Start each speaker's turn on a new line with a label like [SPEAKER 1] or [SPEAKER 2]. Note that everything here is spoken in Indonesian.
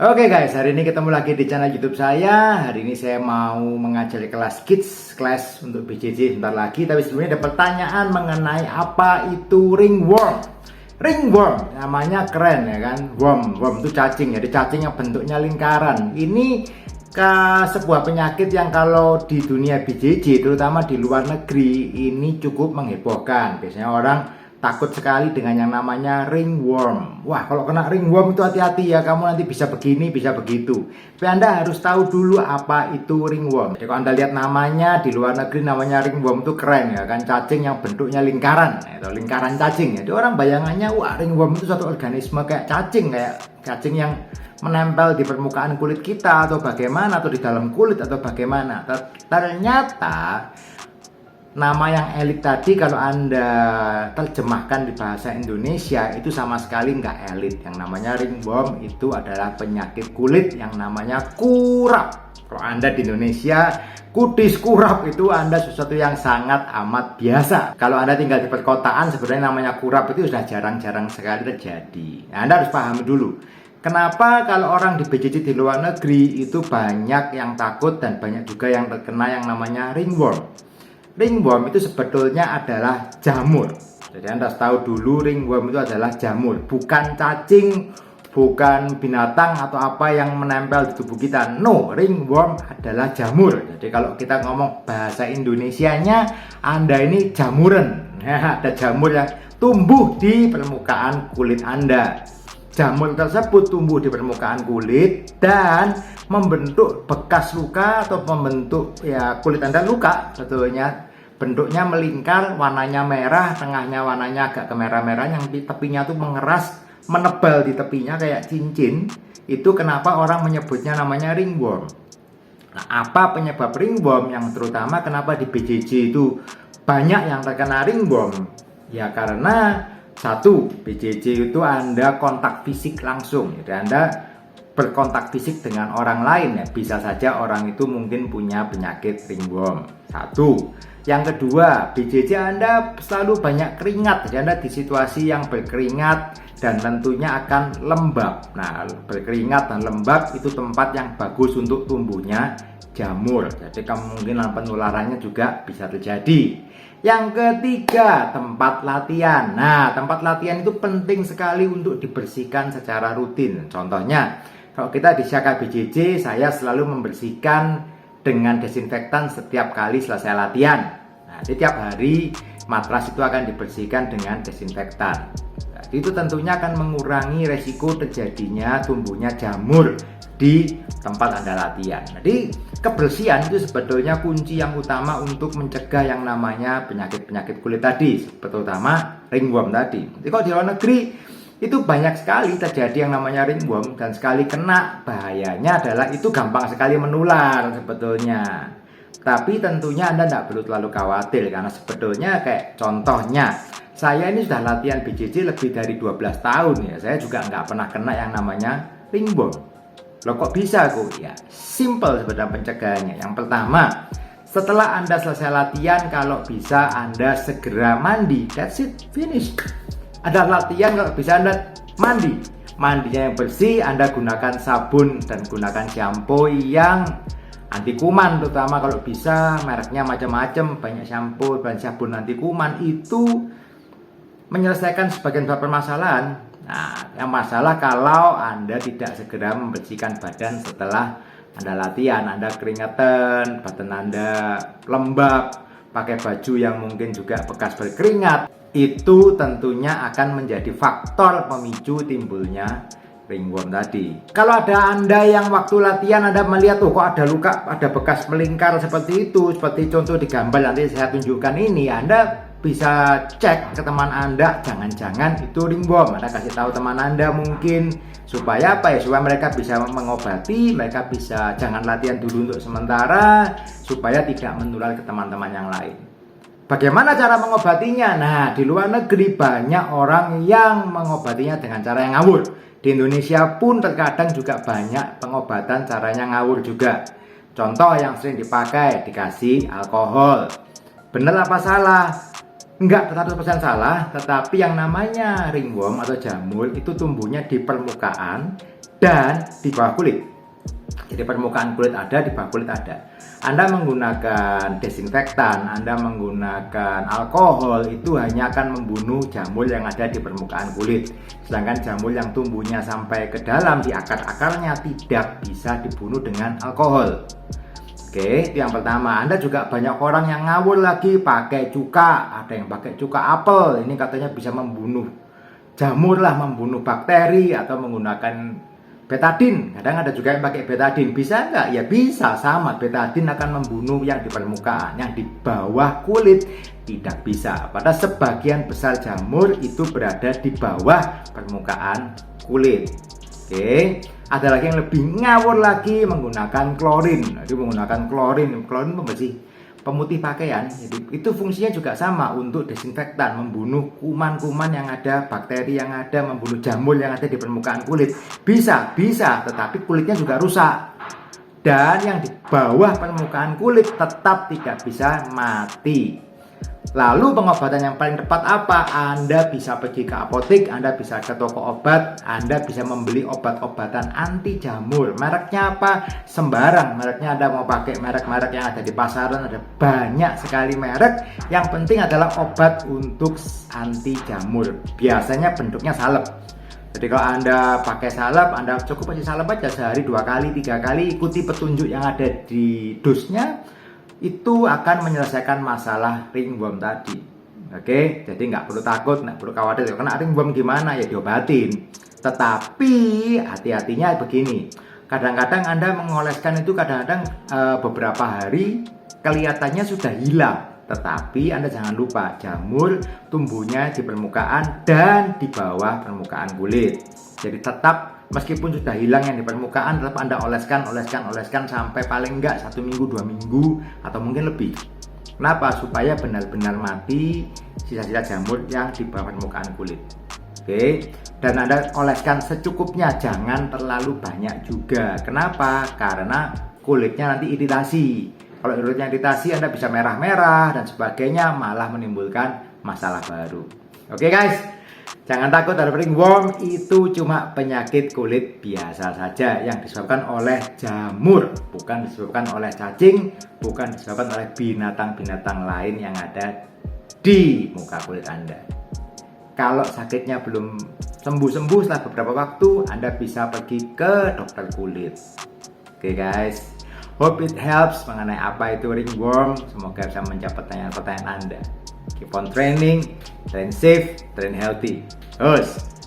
[SPEAKER 1] Oke guys, hari ini ketemu lagi di channel YouTube saya. Hari ini saya mau mengajari kelas kids, kelas untuk BJJ sebentar lagi. Tapi sebelumnya ada pertanyaan mengenai apa itu ringworm. Ringworm, namanya keren ya kan. Worm itu cacing, jadi cacing yang bentuknya lingkaran. Ini sebuah penyakit yang kalau di dunia BJJ, terutama di luar negeri, ini cukup menghebohkan. Biasanya orang takut sekali dengan yang namanya ringworm. Wah, kalau kena ringworm itu hati-hati ya, kamu nanti bisa begini, bisa begitu. Tapi Anda harus tahu dulu apa itu ringworm. Jadi kalau Anda lihat namanya di luar negeri namanya ringworm itu keren ya kan, cacing yang bentuknya lingkaran, atau lingkaran cacing. Jadi orang bayangannya wah ringworm itu suatu organisme kayak cacing yang menempel di permukaan kulit kita atau bagaimana, atau di dalam kulit atau bagaimana. Ternyata nama yang elit tadi kalau Anda terjemahkan di bahasa Indonesia itu sama sekali nggak elit. Yang namanya ringworm itu adalah penyakit kulit yang namanya kurap. Kalau Anda di Indonesia, kudis kurap itu Anda sesuatu yang sangat amat biasa. Kalau Anda tinggal di perkotaan, sebenarnya namanya kurap itu sudah jarang-jarang sekali terjadi. Nah, Anda harus pahami dulu. Kenapa kalau orang di BJJ di luar negeri itu banyak yang takut dan banyak juga yang terkena yang namanya ringworm. Ringworm itu sebetulnya adalah jamur. Jadi Anda harus tahu dulu ringworm itu adalah jamur, bukan cacing, bukan binatang atau apa yang menempel di tubuh kita. No, ringworm adalah jamur. Jadi kalau kita ngomong bahasa Indonesianya, Anda ini jamuran. Ada jamur yang tumbuh di permukaan kulit Anda. Jamur tersebut tumbuh di permukaan kulit dan membentuk bekas luka atau membentuk kulit Anda luka. Sebetulnya bentuknya melingkar, warnanya merah, tengahnya warnanya agak kemerah-merah, yang di tepinya tuh mengeras, menebal di tepinya kayak cincin. Itu kenapa orang menyebutnya namanya ringworm. Nah, apa penyebab ringworm yang terutama kenapa di BJJ itu banyak yang terkena ringworm? Ya karena satu, BJJ itu Anda kontak fisik langsung. Jadi Anda berkontak fisik dengan orang lain ya. Bisa saja orang itu mungkin punya penyakit ringworm. Satu. Yang kedua, BJJ Anda selalu banyak keringat. Jadi Anda di situasi yang berkeringat dan tentunya akan lembab. Nah, berkeringat dan lembab itu tempat yang bagus untuk tumbuhnya jamur. Jadi kemungkinan penularannya juga bisa terjadi. Yang ketiga, tempat latihan. Nah, tempat latihan itu penting sekali untuk dibersihkan secara rutin. Contohnya, kalau kita di Syaka BJJ, saya selalu membersihkan dengan desinfektan setiap kali selesai latihan. Nah, setiap hari matras itu akan dibersihkan dengan desinfektan. Nah, itu tentunya akan mengurangi resiko terjadinya tumbuhnya jamur di tempat Anda latihan. Jadi kebersihan itu sebetulnya kunci yang utama untuk mencegah yang namanya penyakit-penyakit kulit tadi, terutama ringworm tadi. Jadi kalau di luar negeri itu banyak sekali terjadi yang namanya ringworm, dan sekali kena bahayanya adalah itu gampang sekali menular sebetulnya. Tapi tentunya Anda tidak perlu terlalu khawatir, karena sebetulnya kayak contohnya saya ini sudah latihan BJJ lebih dari 12 tahun ya. Saya juga nggak pernah kena yang namanya ringworm. Loh kok bisa kok? Ya simple sebenarnya pencegahannya. Yang pertama, setelah Anda selesai latihan, kalau bisa Anda segera mandi. That's it, finish. Ada latihan, kalau bisa Anda mandi. Mandinya yang bersih, Anda gunakan sabun dan gunakan shampoo yang anti kuman, terutama kalau bisa mereknya macam-macam, banyak shampoo dan sabun anti kuman itu menyelesaikan sebagian permasalahan. Nah, yang masalah kalau Anda tidak segera membersihkan badan setelah Anda latihan, Anda keringetan, badan Anda lembab, pakai baju yang mungkin juga bekas berkeringat, itu tentunya akan menjadi faktor pemicu timbulnya ringworm tadi. Kalau ada Anda yang waktu latihan Anda melihat kok ada luka, ada bekas melingkar seperti itu, seperti contoh di gambar nanti saya tunjukkan ini, Anda bisa cek ke teman Anda, jangan-jangan itu ringworm. Anda kasih tahu teman Anda mungkin supaya apa ya, supaya mereka bisa mengobati, mereka bisa jangan latihan dulu untuk sementara supaya tidak menular ke teman-teman yang lain. Bagaimana cara mengobatinya? Nah, di luar negeri banyak orang yang mengobatinya dengan cara yang ngawur. Di Indonesia pun terkadang juga banyak pengobatan caranya ngawur juga. Contoh yang sering dipakai, dikasih alkohol. Benar apa salah? Enggak 100% salah, tetapi yang namanya ringworm atau jamur itu tumbuhnya di permukaan dan di bawah kulit. Jadi permukaan kulit ada, di bawah kulit ada. Anda menggunakan desinfektan, Anda menggunakan alkohol, itu hanya akan membunuh jamur yang ada di permukaan kulit. Sedangkan jamur yang tumbuhnya sampai ke dalam di akar-akarnya tidak bisa dibunuh dengan alkohol. Oke, itu yang pertama. Anda juga banyak orang yang ngawur lagi pakai cuka, ada yang pakai cuka apel. Ini katanya bisa membunuh jamur lah, membunuh bakteri, atau menggunakan betadin. Kadang ada juga yang pakai betadin. Bisa nggak? Ya bisa, sama. Betadin akan membunuh yang di permukaan, yang di bawah kulit tidak bisa. Pada sebagian besar jamur itu berada di bawah permukaan kulit. Oke, ada lagi yang lebih ngawur lagi menggunakan klorin. Jadi menggunakan klorin pembersih, pemutih pakaian. Jadi itu fungsinya juga sama untuk desinfektan, membunuh kuman-kuman yang ada, bakteri yang ada, membunuh jamur yang ada di permukaan kulit. Bisa, tetapi kulitnya juga rusak. Dan yang di bawah permukaan kulit tetap tidak bisa mati. Lalu pengobatan yang paling tepat apa? Anda bisa pergi ke apotek, Anda bisa ke toko obat, Anda bisa membeli obat-obatan anti jamur. Mereknya apa? Sembarang. Mereknya Anda mau pakai merek-merek yang ada di pasaran, ada banyak sekali merek. Yang penting adalah obat untuk anti jamur. Biasanya bentuknya salep. Jadi kalau Anda pakai salep, Anda cukup pakai salep aja sehari 2 kali, 3 kali, ikuti petunjuk yang ada di dosnya. Itu akan menyelesaikan masalah ringworm tadi. Oke, jadi nggak perlu takut, nggak perlu khawatir. Kena ringworm gimana? Ya diobatin. Tetapi hati-hatinya begini. Kadang-kadang Anda mengoleskan itu kadang-kadang beberapa hari kelihatannya sudah hilang. Tetapi Anda jangan lupa, jamur tumbuhnya di permukaan dan di bawah permukaan kulit. Jadi tetap meskipun sudah hilang yang di permukaan, tetap Anda oleskan sampai paling enggak 1 minggu, 2 minggu, atau mungkin lebih. Kenapa? Supaya benar-benar mati sisa-sisa jamur yang di bawah permukaan kulit. Oke, dan Anda oleskan secukupnya, jangan terlalu banyak juga. Kenapa? Karena kulitnya nanti iritasi. Kalau kulitnya iritasi, Anda bisa merah-merah dan sebagainya, malah menimbulkan masalah baru. Oke guys, jangan takut terhadap ringworm, itu cuma penyakit kulit biasa saja yang disebabkan oleh jamur, bukan disebabkan oleh cacing, bukan disebabkan oleh binatang-binatang lain yang ada di muka kulit Anda. Kalau sakitnya belum sembuh-sembuh setelah beberapa waktu, Anda bisa pergi ke dokter kulit. Oke guys, hope it helps mengenai apa itu ringworm. Semoga bisa menjawab pertanyaan-pertanyaan Anda. Keep on training, train safe, train healthy. Terus